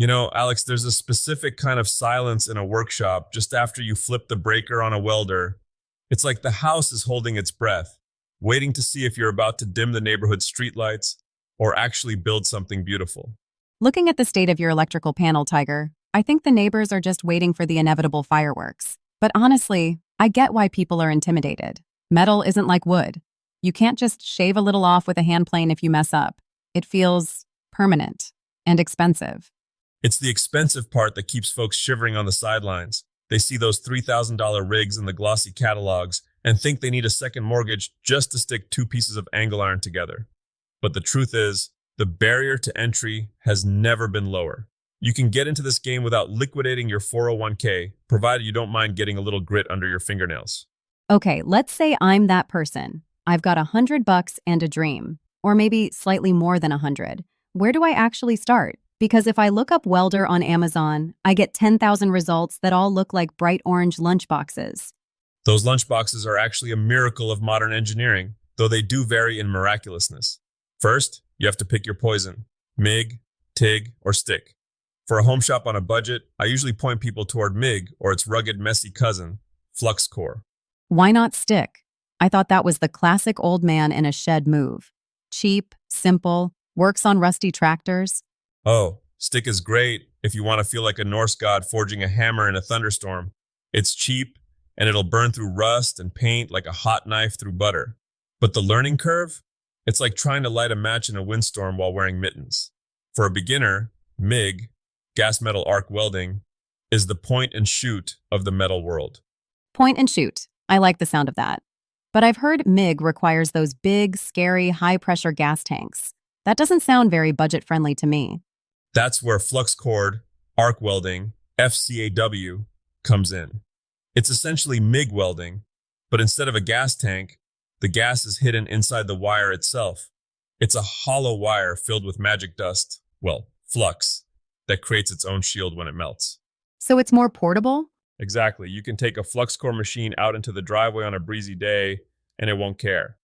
Alex, there's a specific kind of silence in a workshop just after you flip the breaker on a welder. It's like the house is holding its breath, waiting to see if you're about to dim the neighborhood streetlights or actually build something beautiful. Looking at the state of your electrical panel, Tiger, I think the neighbors are just waiting for the inevitable fireworks. But honestly, I get why people are intimidated. Metal isn't like wood. You can't just shave a little off with a hand plane if you mess up. It feels permanent and expensive. It's the expensive part that keeps folks shivering on the sidelines. They see those $3,000 rigs in the glossy catalogs and think they need a second mortgage just to stick two pieces of angle iron together. But the truth is, the barrier to entry has never been lower. You can get into this game without liquidating your 401k, provided you don't mind getting a little grit under your fingernails. Okay, let's say I'm that person. I've got $100 and a dream, or maybe slightly more than 100. Where do I actually start? Because if I look up welder on Amazon, I get 10,000 results that all look like bright orange lunchboxes. Those lunchboxes are actually a miracle of modern engineering, though they do vary in miraculousness. First, you have to pick your poison: MIG, TIG, or stick. For a home shop on a budget, I usually point people toward MIG or its rugged, messy cousin, flux core. Why not stick? I thought that was the classic old man in a shed move. Cheap, simple, works on rusty tractors. Oh, stick is great if you want to feel like a Norse god forging a hammer in a thunderstorm. It's cheap, and it'll burn through rust and paint like a hot knife through butter. But the learning curve? It's like trying to light a match in a windstorm while wearing mittens. For a beginner, MIG, gas metal arc welding, is the point and shoot of the metal world. Point and shoot. I like the sound of that. But I've heard MIG requires those big, scary, high-pressure gas tanks. That doesn't sound very budget-friendly to me. That's where flux cord, arc welding, FCAW, comes in. It's essentially MIG welding, but instead of a gas tank, the gas is hidden inside the wire itself. It's a hollow wire filled with magic dust, flux, that creates its own shield when it melts. So it's more portable? Exactly. You can take a flux core machine out into the driveway on a breezy day, and it won't care.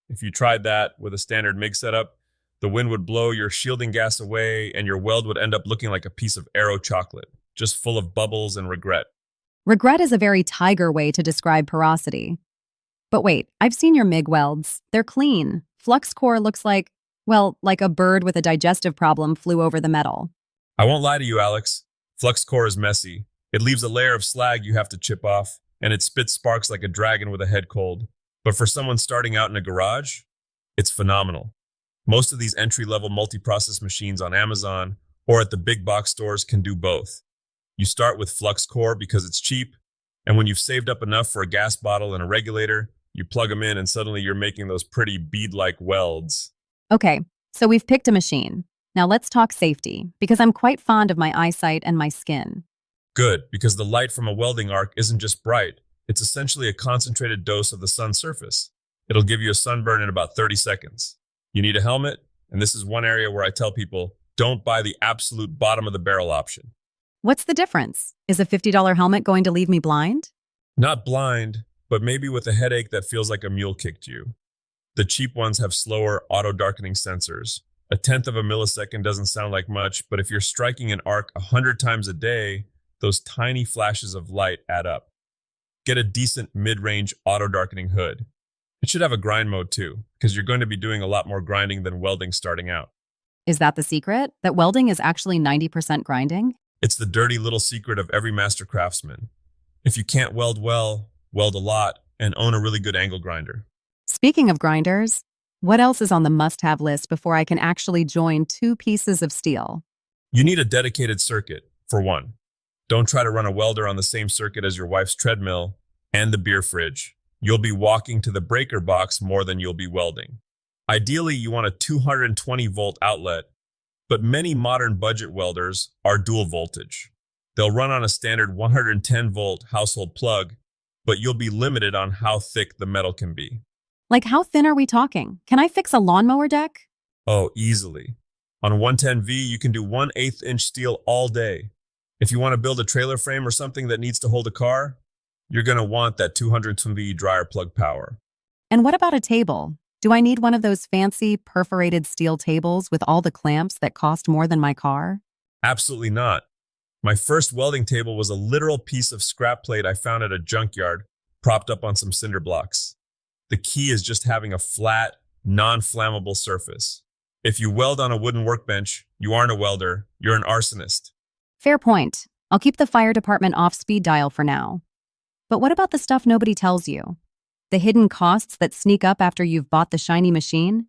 If you tried that with a standard MIG setup, the wind would blow your shielding gas away, and your weld would end up looking like a piece of Aero chocolate, just full of bubbles and regret. Regret is a very Tiger way to describe porosity. But wait, I've seen your MIG welds. They're clean. Flux core looks like a bird with a digestive problem flew over the metal. I won't lie to you, Alex. Flux core is messy. It leaves a layer of slag you have to chip off, and it spits sparks like a dragon with a head cold. But for someone starting out in a garage, it's phenomenal. Most of these entry-level multi-process machines on Amazon or at the big box stores can do both. You start with flux core because it's cheap, and when you've saved up enough for a gas bottle and a regulator, you plug them in and suddenly you're making those pretty bead-like welds. Okay, so we've picked a machine. Now let's talk safety, because I'm quite fond of my eyesight and my skin. Good, because the light from a welding arc isn't just bright. It's essentially a concentrated dose of the sun's surface. It'll give you a sunburn in about 30 seconds. You need a helmet, and this is one area where I tell people, don't buy the absolute bottom of the barrel option. What's the difference? Is a $50 helmet going to leave me blind? Not blind, but maybe with a headache that feels like a mule kicked you. The cheap ones have slower auto-darkening sensors. A tenth of a millisecond doesn't sound like much, but if you're striking an arc 100 times a day, those tiny flashes of light add up. Get a decent mid-range auto-darkening hood. It should have a grind mode too, because you're going to be doing a lot more grinding than welding starting out. Is that the secret? That welding is actually 90% grinding? It's the dirty little secret of every master craftsman. If you can't weld well, weld a lot, and own a really good angle grinder. Speaking of grinders, what else is on the must-have list before I can actually join two pieces of steel? You need a dedicated circuit, for one. Don't try to run a welder on the same circuit as your wife's treadmill and the beer fridge. You'll be walking to the breaker box more than you'll be welding. Ideally, you want a 220-volt outlet, but many modern budget welders are dual voltage. They'll run on a standard 110-volt household plug, but you'll be limited on how thick the metal can be. Like, how thin are we talking? Can I fix a lawnmower deck? Oh, easily. On a 110V, you can do 1/8 inch steel all day. If you want to build a trailer frame or something that needs to hold a car, you're going to want that 220V dryer plug power. And what about a table? Do I need one of those fancy perforated steel tables with all the clamps that cost more than my car? Absolutely not. My first welding table was a literal piece of scrap plate I found at a junkyard, propped up on some cinder blocks. The key is just having a flat, non-flammable surface. If you weld on a wooden workbench, you aren't a welder, you're an arsonist. Fair point. I'll keep the fire department off speed dial for now. But what about the stuff nobody tells you? The hidden costs that sneak up after you've bought the shiny machine?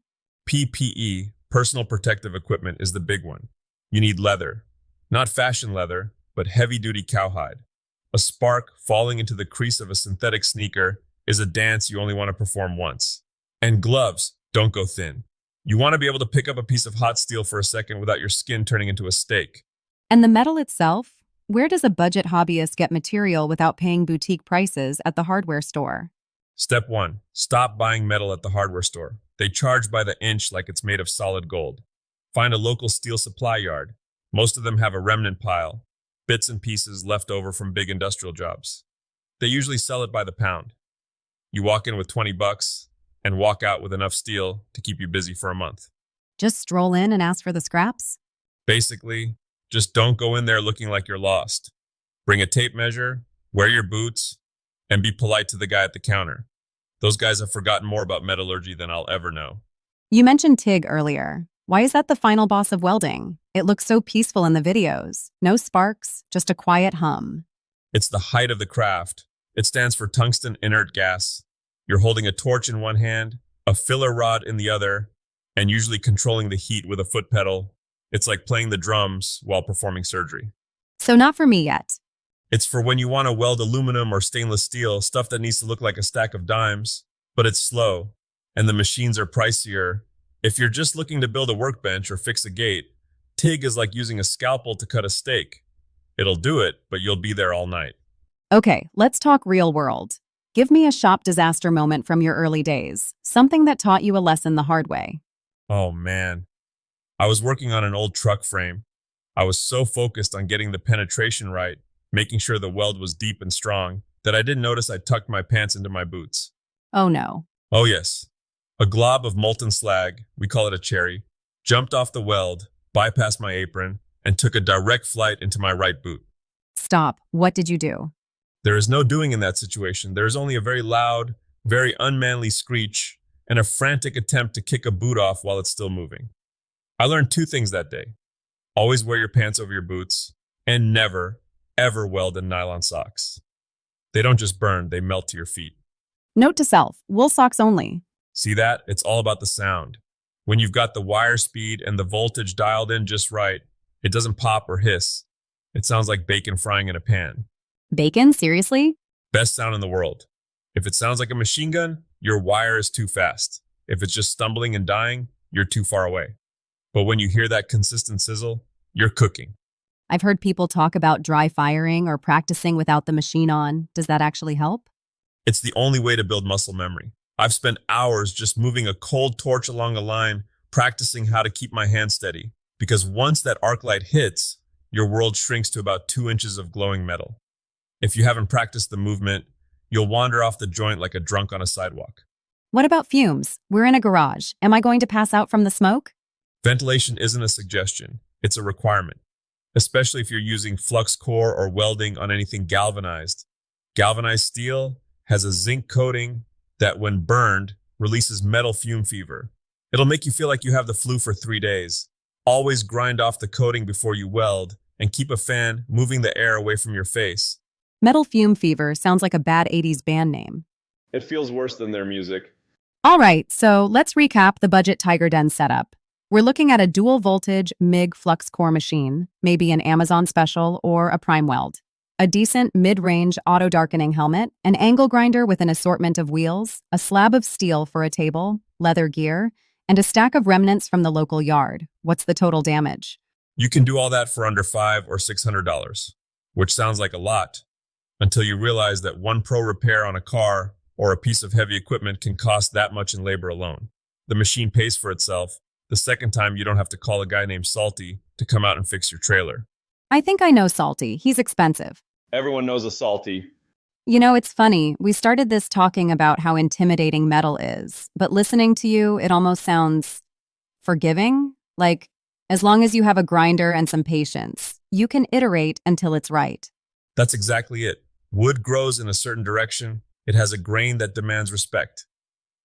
PPE, personal protective equipment, is the big one. You need leather. Not fashion leather, but heavy-duty cowhide. A spark falling into the crease of a synthetic sneaker is a dance you only want to perform once. And gloves don't go thin. You want to be able to pick up a piece of hot steel for a second without your skin turning into a steak. And the metal itself? Where does a budget hobbyist get material without paying boutique prices at the hardware store? Step 1. Stop buying metal at the hardware store. They charge by the inch like it's made of solid gold. Find a local steel supply yard. Most of them have a remnant pile, bits and pieces left over from big industrial jobs. They usually sell it by the pound. You walk in with 20 bucks and walk out with enough steel to keep you busy for a month. Just stroll in and ask for the scraps? Basically, just don't go in there looking like you're lost. Bring a tape measure, wear your boots, and be polite to the guy at the counter. Those guys have forgotten more about metallurgy than I'll ever know. You mentioned TIG earlier. Why is that the final boss of welding? It looks so peaceful in the videos. No sparks, just a quiet hum. It's the height of the craft. It stands for tungsten inert gas. You're holding a torch in one hand, a filler rod in the other, and usually controlling the heat with a foot pedal. It's like playing the drums while performing surgery. So not for me yet. It's for when you want to weld aluminum or stainless steel, stuff that needs to look like a stack of dimes, but it's slow, and the machines are pricier. If you're just looking to build a workbench or fix a gate, TIG is like using a scalpel to cut a steak. It'll do it, but you'll be there all night. Okay, let's talk real world. Give me a shop disaster moment from your early days, something that taught you a lesson the hard way. Oh man. I was working on an old truck frame. I was so focused on getting the penetration right, making sure the weld was deep and strong, that I didn't notice I tucked my pants into my boots. Oh no. Oh yes. A glob of molten slag, we call it a cherry, jumped off the weld, bypassed my apron, and took a direct flight into my right boot. Stop. What did you do? There is no doing in that situation. There is only a very loud, very unmanly screech and a frantic attempt to kick a boot off while it's still moving. I learned 2 things that day. Always wear your pants over your boots, and never, ever weld in nylon socks. They don't just burn, they melt to your feet. Note to self, wool socks only. See that? It's all about the sound. When you've got the wire speed and the voltage dialed in just right, it doesn't pop or hiss. It sounds like bacon frying in a pan. Bacon? Seriously? Best sound in the world. If it sounds like a machine gun, your wire is too fast. If it's just stumbling and dying, you're too far away. But when you hear that consistent sizzle, you're cooking. I've heard people talk about dry firing or practicing without the machine on. Does that actually help? It's the only way to build muscle memory. I've spent hours just moving a cold torch along a line, practicing how to keep my hand steady. Because once that arc light hits, your world shrinks to about 2 inches of glowing metal. If you haven't practiced the movement, you'll wander off the joint like a drunk on a sidewalk. What about fumes? We're in a garage. Am I going to pass out from the smoke? Ventilation isn't a suggestion, it's a requirement, especially if you're using flux core or welding on anything galvanized. Galvanized steel has a zinc coating that, when burned, releases metal fume fever. It'll make you feel like you have the flu for 3 days. Always grind off the coating before you weld and keep a fan moving the air away from your face. Metal fume fever sounds like a bad 80s band name. It feels worse than their music. All right, so let's recap the budget Tiger Den setup. We're looking at a dual voltage MIG flux core machine, maybe an Amazon special or a prime weld, a decent mid-range auto darkening helmet, an angle grinder with an assortment of wheels, a slab of steel for a table, leather gear, and a stack of remnants from the local yard. What's the total damage? You can do all that for under $500 or $600, which sounds like a lot, until you realize that one pro repair on a car or a piece of heavy equipment can cost that much in labor alone. The machine pays for itself. The second time, you don't have to call a guy named Salty to come out and fix your trailer. I think I know Salty. He's expensive. Everyone knows a salty. You know, it's funny. We started this talking about how intimidating metal is, but listening to you, it almost sounds forgiving. Like, As long as you have a grinder and some patience, you can iterate until it's right. That's exactly it. Wood grows in a certain direction. It has a grain that demands respect.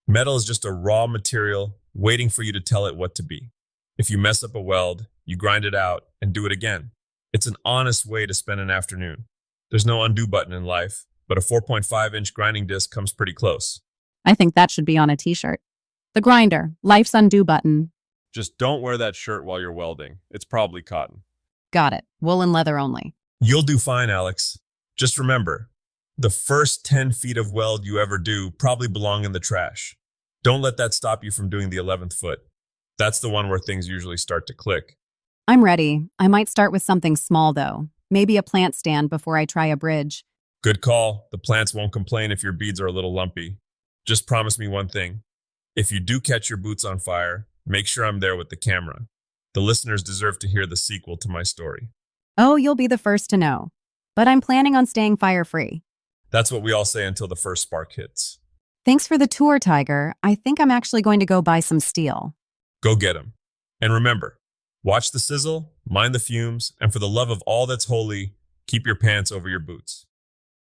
Metal is just a raw material waiting for you to tell it what to be. If you mess up a weld, you grind it out and do it again. It's an honest way to spend an afternoon. There's no undo button in life, but a 4.5-inch grinding disc comes pretty close. I think that should be on a t-shirt. The grinder, life's undo button. Just don't wear that shirt while you're welding. It's probably cotton. Got it. Wool and leather only. You'll do fine, Alex. Just remember, the first 10 feet of weld you ever do probably belong in the trash. Don't let that stop you from doing the 11th foot. That's the one where things usually start to click. I'm ready. I might start with something small, though. Maybe a plant stand before I try a bridge. Good call. The plants won't complain if your beads are a little lumpy. Just promise me one thing. If you do catch your boots on fire, make sure I'm there with the camera. The listeners deserve to hear the sequel to my story. Oh, you'll be the first to know. But I'm planning on staying fire-free. That's what we all say until the first spark hits. Thanks for the tour, Tiger. I think I'm actually going to go buy some steel. Go get 'em. And remember, watch the sizzle, mind the fumes, and for the love of all that's holy, keep your pants over your boots.